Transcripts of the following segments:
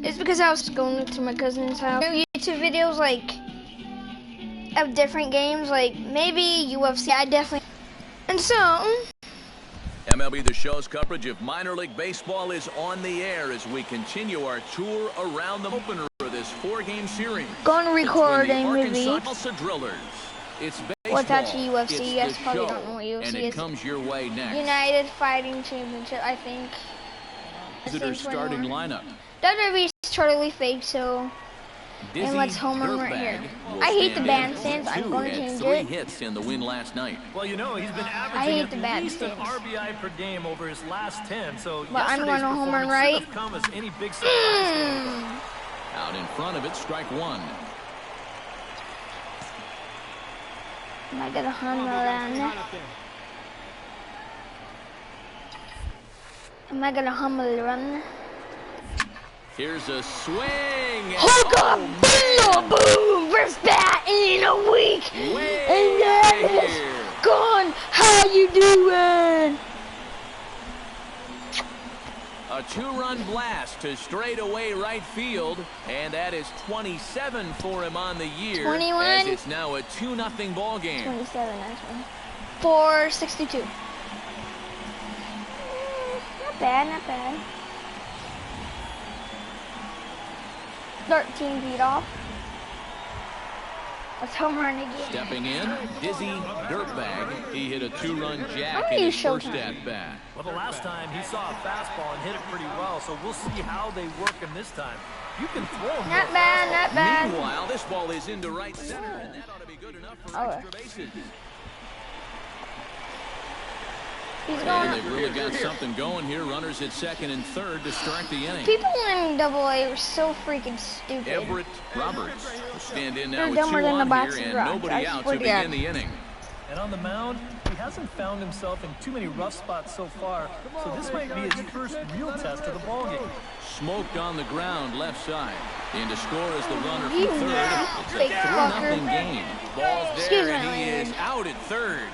It's because I was going to my cousin's house. YouTube videos like of different games, like maybe UFC. I definitely. And so MLB The Show's coverage of minor league baseball is on the air as we continue our tour around the opener of this 4-game series. Going to record a movie. Drillers. It's baseball. What's actually UFC? It's You guys probably show, don't know what UFC and it is. comes your way next. United Fighting Championship, I think. Visitor starting lineup. WWE's totally fake, so. Dizzy And let's home run right here. I hate the bandstands. I'm going to change 3 it. hits in the win last night. Well, you know, he's been averaging at least an bandstands. RBI per game over his last 10. So But I'm going to home run right. Come as any big surprise. Out in front of it, strike one. Am I gonna home run? Am I gonna home run? Here's a swing. Hook up, boom, first bat in a week, and that is gone. How you doing? A 2-run blast to straightaway right field, and that is 27 for him on the year. 21. As it's now a 2-0 ball game. 27 actually. 462. Not bad, not bad. 13 feet off. Let's home run again. Stepping in, Dizzy Dirtbag. He hit a 2-run jack How in you his show first time? at-bat. Well, the last time he saw a fastball and hit it pretty well, so we'll see how they work him this time. You can throw him. Not bad, not bad. Meanwhile, this ball is into right center, and that ought to be good enough for extra bases. He's And going. they've really got something going here. Runners at second and third to start the inning. People in AA are so freaking stupid. Everett Roberts will stand in now They're with 2 dumber than the on box here of and rocks. nobody I out swear to to God. begin the inning. And on the mound, he hasn't found himself in too many rough spots so far, so this might be his first real test of the ballgame. Smoked on the ground, left side. In to score is the runner You from third. It's a big 3-0 fucker. game. Ball's Excuse there, my and he is language. out at third.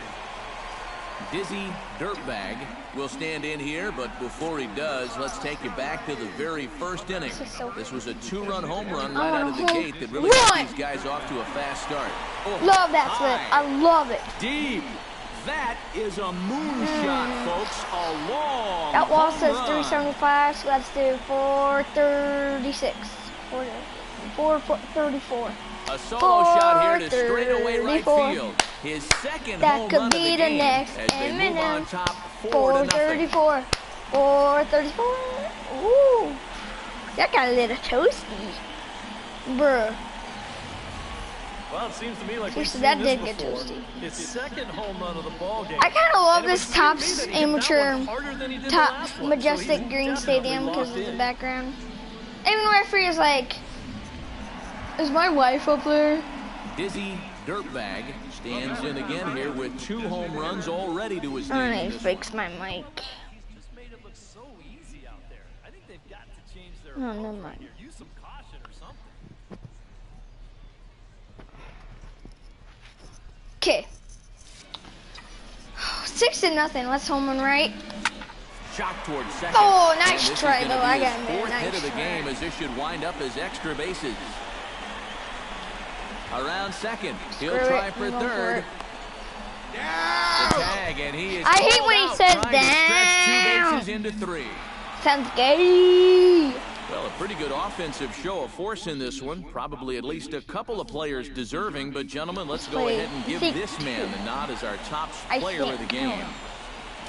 Dizzy Dirtbag will stand in here, but before he does, let's take you back to the very first inning. This was a 2-run home run right out of the gate that really got these guys off to a fast start. Oh, Love that flip. high, I love it. deep. That is a moonshot, folks. A long That wall home says run. 375, so let's do 436. 434. A solo shot here to straightaway right 434. field. His second That home could run be of the the game next as they move on Eminem. top 4-0. 434. 434. Ooh. That got a little toasty. Bruh. Well, it seems to me like we've Seriously, seen that this did get before. toasty. His second home run of the ballgame. I kind of love And it would this seem to me Topps that he hit that amateur one harder than he did the top last one, so majestic he's green definitely stadium because locked of the in. background. Even the referee is like, is my wife up there? Dizzy Dirtbag stands in again here with 2 home runs already to his name. I in need to this fix my mic. Just made it look so easy out there. I think they've got to change their No, approach never mind. here. Use some caution or something. Okay. 6-0. Let's home run right. Shot towards second. Oh, And nice this is try, gonna though. be I his got him there. 4th hit Nice of the try. game, as this should wind up as extra bases. Around second. He'll Screw try it. for I'm going for third. it. The tag, and he is I hate called when he out, says trying to stretch 2 down. bases into 3. Sounds gay. Well, a pretty good offensive show of force in this one. Probably at least a couple of players deserving. But, gentlemen, let's go Wait, ahead and give think this man the nod as our top I player of think the game. him.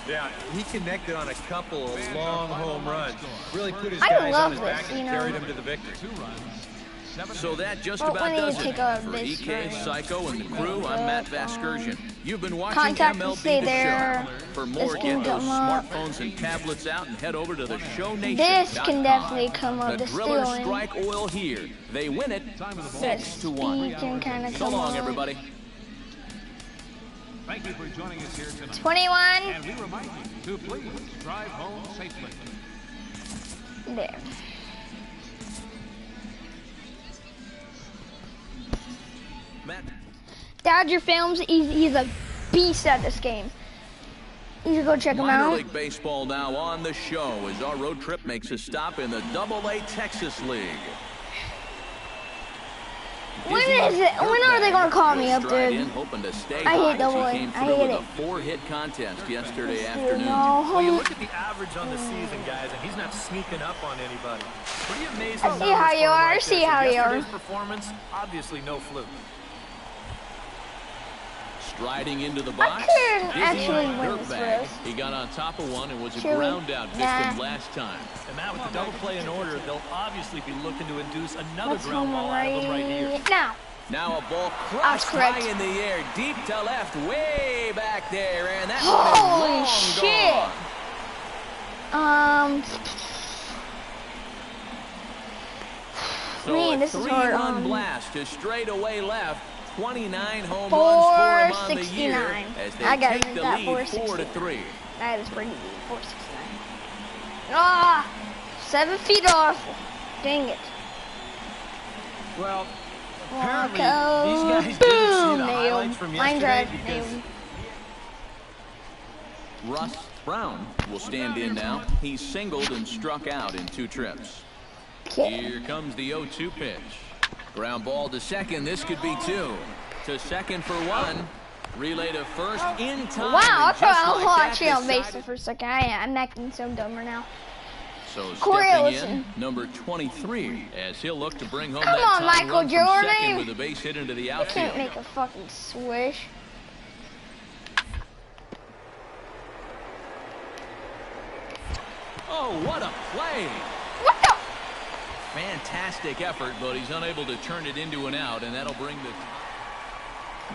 Yeah, he connected on a couple of long home runs. Really put his I guys love on his this, back you and know. carried him to the victory. So that just Well, about when you does take it. a For big EK, string. Psycho, and the crew, I'm Matt Vasgersian. You've been watching Contact MLB and stay The there. Show. For more, This can get those come up. smartphones and tablets out and head over to the ShowNation.com. This can definitely come up. The The drillers stealing. strike oil here. They win it The 6-1. speed can kind of So come long, up. everybody. Thank you for joining us here tonight. 21. And we remind you to please drive home safely. There. Matt. Dodger Films, he's a beast at this game. You should go check them Minor out. League Baseball now on the show as our road trip makes a stop in the AA Texas League. When is it? When are they gonna call me up there? Hoping to stay I hate high. AA. He came I through hate with it. a 4-hit contest yesterday afternoon. Well, you look at the average on the season, guys, and he's not sneaking up on anybody. Pretty amazing. I see how you are. I see how you are. Yesterday's performance, obviously no fluke. Striding into the box. I couldn't actually win this race. He got on top of one and was a Should we? ground out victim last time. And Matt, with the double play in order, they'll obviously be looking to induce another Let's ground ball out of them right here. now. Now a ball That's crossed correct. high in the air, deep to left, way back there, and that Holy one is long shit. gone. So Man, a this is hard. 3-run blast to straightaway left. 29 home runs for him on the year 469. as they I gotta take make the that lead 469. 4-3. That is pretty good. 469. Ah, 7 feet off. Dang it. Well, apparently Walk these out. guys didn't see Boom, the nailed. highlights from Line yesterday drive, because nailed. Russ Brown will stand in now. He's singled and struck out in 2 trips. Okay. Here comes the 0-2 pitch. Ground ball to second. This could be 2. To second for 1. Relay to first in time. Wow, I and thought just I was like that, actually on base decided- for a second. I'm acting so dumber now. So Corey stepping Ellison. in, number 23, as he'll look to bring home Come that on, tying Michael run from Jordan. second with a base hit into the Can't outfield. make a fucking swish. Oh, what a play! What the? Fantastic effort, but he's unable to turn it into an out, and that'll bring the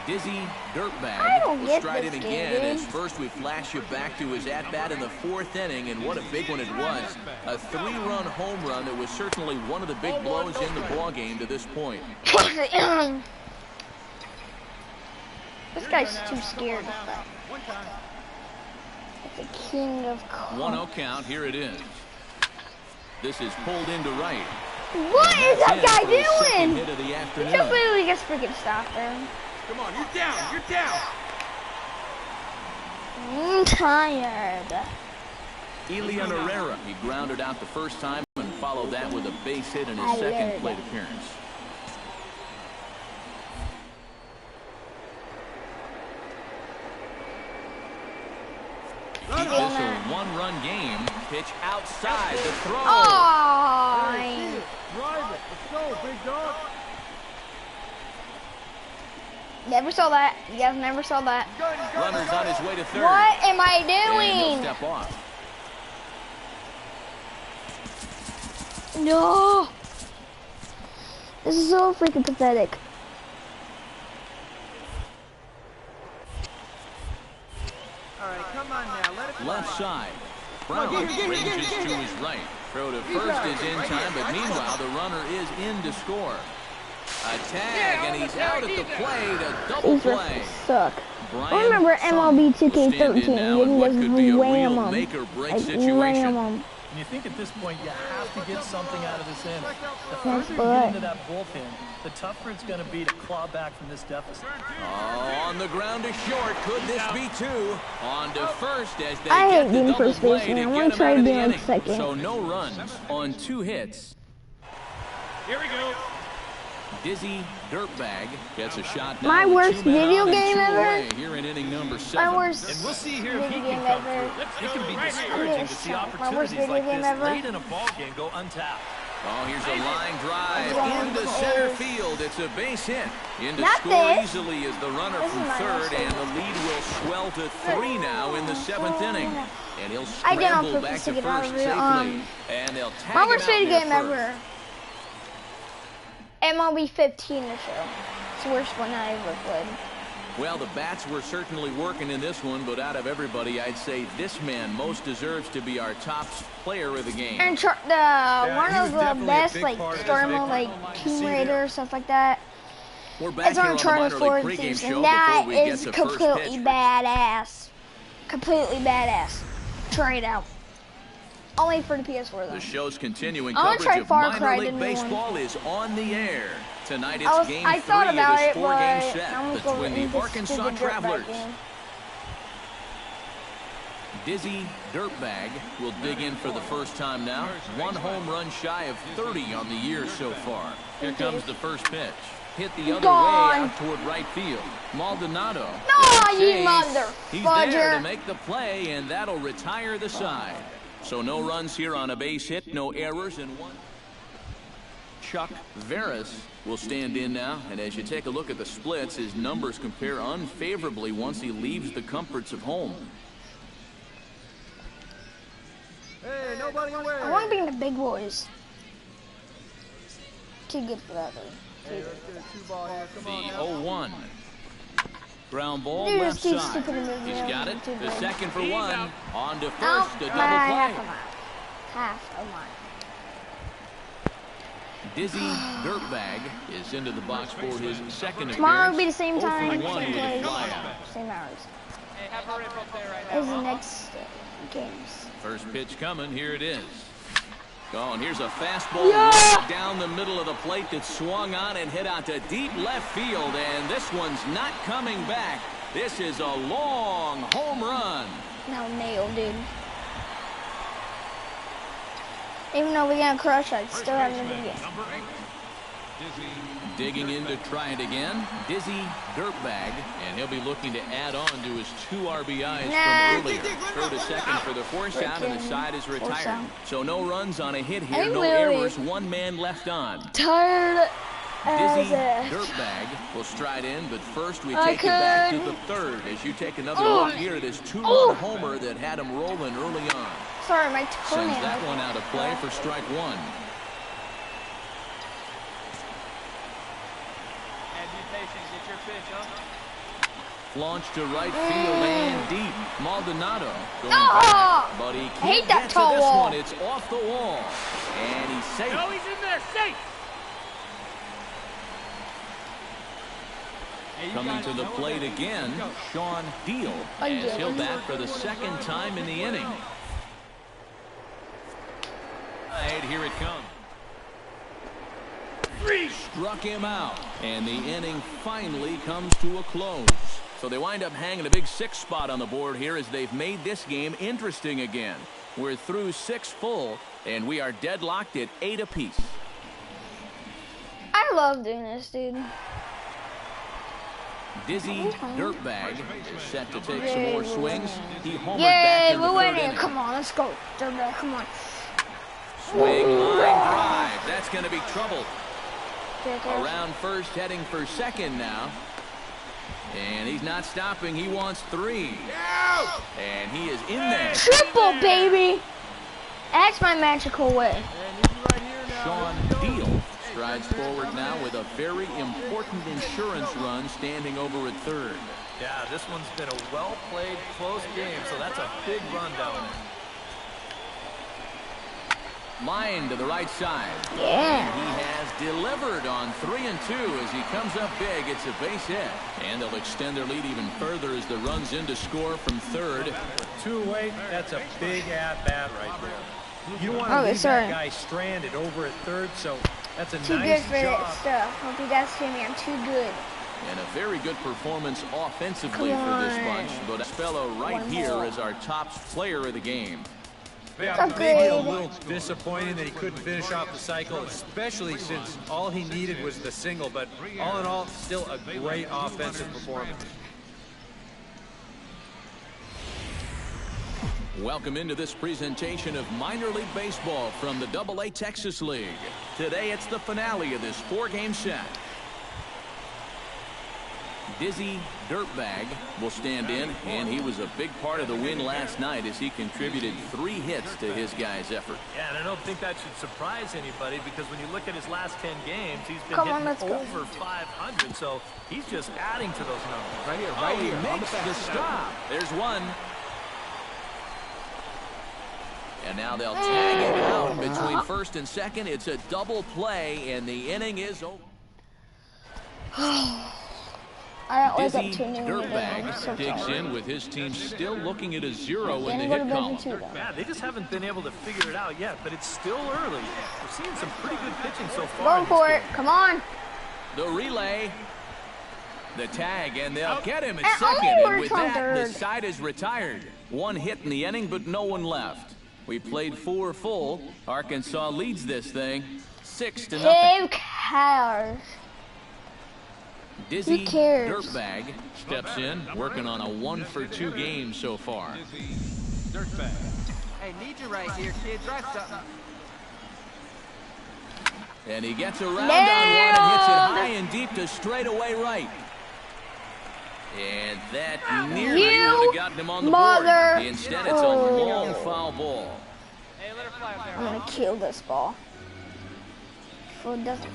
Dizzy I Dirtbag don't will get stride this in game, again dude. as first we flash you back to his at-bat in the 4th inning, and what a big one it was. A 3-run home run that was certainly one of the big blows in the ballgame to this point. This guy's too scared. The king of cold. 1-0 count, here it is. This is pulled into right. What is that guy For his second doing? hit of the He afternoon. completely gets freaking stopped there. come on, you're down, you're down. I'm tired. Elian Herrera, he grounded out the first time and followed that with a base hit in his I second love plate it. appearance. Keep this a 1-run game. Pitch outside the throw. Oh, Drive it, let's go, big dog. never saw that. You guys never saw that. Runner's on his way to third. What am I And he'll doing? step off. No. This is so freaking pathetic. All right, come on now, let it Left side. Brown ranges to his right. Throw to first is in time, but meanwhile the runner is in to score. A tag, and he's out at the plate. A double These play. refs suck. Brian I remember MLB will stand in 2K13. now You in can what just could be a ram real them. make-or-break Like, situation. ram them. And you think at this point you have to get something out of this inning. The That's further you good. get into that bullpen, the tougher it's going to be to claw back from this deficit. Oh, on the ground to short. Could this be 2? On to first as they I get hate the being double first play baseman. to I get wanna him try out of the being inning. second. So no runs on 2 hits. Here we go. Dizzy Dirtbag gets a shot now My with worst 2 men video on and game 2 ever? away here in inning number 7. My worst And we'll see here if he video can game come ever. through. It can be I'm discouraging gonna to see shout. My worst opportunities video like game this ever. late in a ball game go untapped. Oh, here's a line drive into center field. It's a base hit. In to Not score this. easily is the runner This from is my third, worst and the lead will swell to 3 now in the 7th inning. And he'll I did on scramble purpose back to to get out first of it. safely, and they'll tag My him worst out video near game first. ever. MLB 15 to show. It's the worst one I ever played. Well, the bats were certainly working in this one, but out of everybody, I'd say this man most deserves to be our top player of the game. And one he was of the definitely a best big like part of this story mode, victory. like Tomb Raider, stuff like that. We're back It's here on on the Uncharted minor 4 league and pregame season. show That before we get is to first completely pitch. badass. Completely badass. Try it out. Only for the PS4 though. The show's continuing I wanna coverage try of Far minor Cry, the league new one. baseball is on the air. Tonight I it's game 3 thought about of this it, 4-game but set I'm gonna go between into the Arkansas stupid Dirtbag Travelers game. Dizzy Dirtbag will dig in for the first time now. 1 home run shy of 30 on the year so far. Here comes the first pitch. Hit the other way out toward right field. Maldonado. No, you mother He's fudger. there to make the play, and that'll retire the side. So no runs here on a base hit, no errors, and one. Chuck Veras will stand in now, and as you take a look at the splits, his numbers compare unfavorably once he leaves the comforts of home. Hey, nobody away. I want to be in the big boys. Too good for that, though. Hey, let's get a 2-ball here. Come on The now. 0-1. Ground ball Dude, left this keeps side. stupid in the He's middle. got it. Too The big. second for He's one. out. On to Nope, first. A double half play. a mile. Half a mile. Dizzy Dirtbag is into the box for his second Tomorrow will be the appearance. same time, 0 for 1 same with a place, fly out. same hours Hey, have a rip up there right as now. the next games. First pitch coming. Here it is. Oh, and here's a fastball Yeah! right down the middle of the plate that swung on and hit out to deep left field. And this one's not coming back. This is a long home run. No, nail, dude. Even though we're gonna crush, I'd still have another game. Number 8. Dizzy. Digging in to try it again, Dizzy Dirtbag, and he'll be looking to add on to his 2 RBIs Nah. from earlier. Throw to second for the force out, and the side is Force retired. out. So no runs on a hit here, I'm no really errors, 1 man left on. Tired Dizzy as a... Dirtbag will stride in, but first we I take it back to could- the third as you take another Oh. look here at his 2-run Oh. homer that had him rolling early on. Sorry, my Sends toenail. that one out of play for strike 1. And be patient. Get your pitch, huh? Launched to right field and deep. Maldonado going Ah! back, but he can't hate that get to tall this wall. one. It's off the wall, and he's safe. No, he's in there. Safe. Coming to the plate again, Sean Deal, as Again. he'll bat for the second time in the inning. And here it comes. Struck him out, and the inning finally comes to a close. So they wind up hanging a big 6 spot on the board here as they've made this game interesting again. We're through 6 full, and we are deadlocked at 8 apiece. I love doing this, dude. Dizzy Dirtbag is set to take some Yay, more we're swings. He homered back Yay, in the we're third winning. inning. Come on, let's go. Dirtbag, come on. Swing, line drive. That's going to be trouble. Okay. Around first, heading for second now. And he's not stopping. He wants 3. And he is in there. Triple, baby. That's my magical way. Sean Deal strides forward now with a very important insurance run standing over at third. Yeah, this one's been a well-played, close game, so that's a big run down there. Line to the right side. Yeah. He has delivered on 3 and 2 as he comes up big. It's a base hit. And they'll extend their lead even further as the run's in to score from third. 2 away, that's a big at-bat right there. You don't want to Okay, leave sorry. that guy stranded over at third, so that's a Too good nice for that job. stuff. Hope you guys hear me. I'm too good. And a very good performance offensively Come for this on. bunch. But this fellow right One here more. is our top player of the game. Yeah, It's maybe a okay. little disappointing that he couldn't finish off the cycle, especially since all he needed was the single. But all in all, still a great offensive performance. Welcome into this presentation of minor league baseball from the AA Texas League. Today it's the finale of this 4-game set. Dizzy Dirtbag will stand in, and he was a big part of the win last night as he contributed 3 hits to his guys' effort. Yeah, and I don't think that should surprise anybody because when you look at his last 10 games, he's been Come on, hitting let's go. over 500, so he's just adding to those numbers. Right here, Oh, he makes the stop. There's one. And now they'll tag him out between first and second. It's a double play, and the inning is over. I don't wake Dizzy up too new. Dirtbag digs in with his team still looking at a 0 in the Then go to hit bed column. too, though. Yeah, they just haven't been able to figure it out yet, but it's still early. We're seeing some pretty good pitching so far. Go in for this it. game. Come on. The relay, the tag, and they'll get him And at only second. And works with on that, the third. side is retired. One hit in the inning, but no one left. We played 4 full. Arkansas leads this thing 6-0. Who cares? Dizzy Who cares? Dirtbag steps in, working on a 1-for-2 game so far. Dirtbag. Hey, need you right here, kid. Drive something. And he gets around on one and hits it high and deep to straightaway right. And that nearly would have gotten him on the board. Instead, it's a long foul ball. Hey, let her fly up there. I'm gonna kill this ball. So it doesn't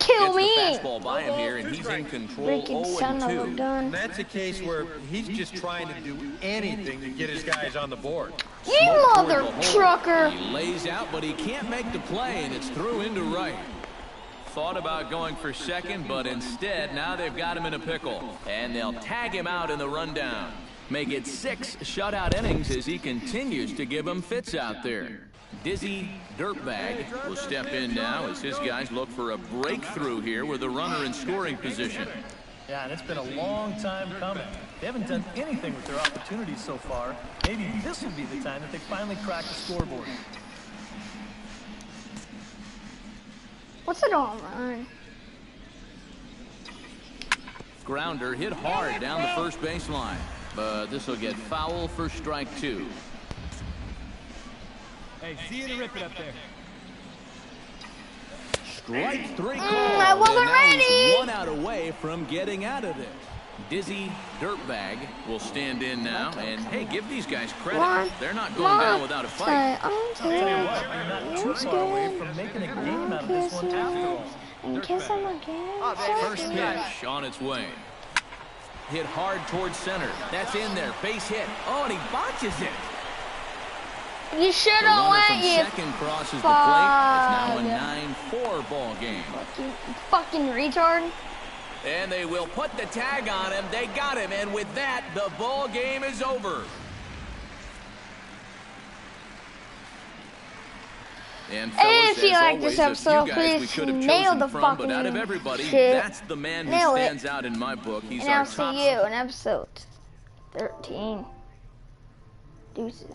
kill me. Gets the fastball by him here, and he's in control. Freaking son of a 0-2. gun. And that's a case where he's just trying to do anything to get his guys on the board. You mother trucker! He lays out, but he can't make the play, and it's through into right. Thought about going for second, but instead, now they've got him in a pickle. And they'll tag him out in the rundown. Make it 6 shutout innings as he continues to give them fits out there. Dizzy Dirtbag will step in now as his guys look for a breakthrough here with a runner in scoring position. Yeah, and it's been a long time coming. They haven't done anything with their opportunities so far. Maybe this will be the time that they finally crack the scoreboard. What's it on run? Grounder hit hard down the first baseline, but this will get foul for strike 2. Hey, see you to rip it up there. Strike 3 call. I wasn't and now he's ready. 1 out away from getting out of it. Dizzy Dirtbag will stand in now, and hey, give these guys credit. They're not going down without a fight. I'll tell you what, you're not too far away from making a game out of this one after all. In case I'm again. First pitch on its way. Hit hard towards center. That's in there. Base hit. Oh, and he botches it. You should The have runner went, from you second crosses the plate. It's now a 9-4 ball game. fucking retard. And they will put the tag on him. They got him, and with that, the ball game is over. And fellas, If you as like always, this a episode, few guys we please could have nail chosen the from, but out of fucking everybody, shit. that's the man who Nail it. stands out in my book. He's And our I'll top. see you in episode 13. Deuces.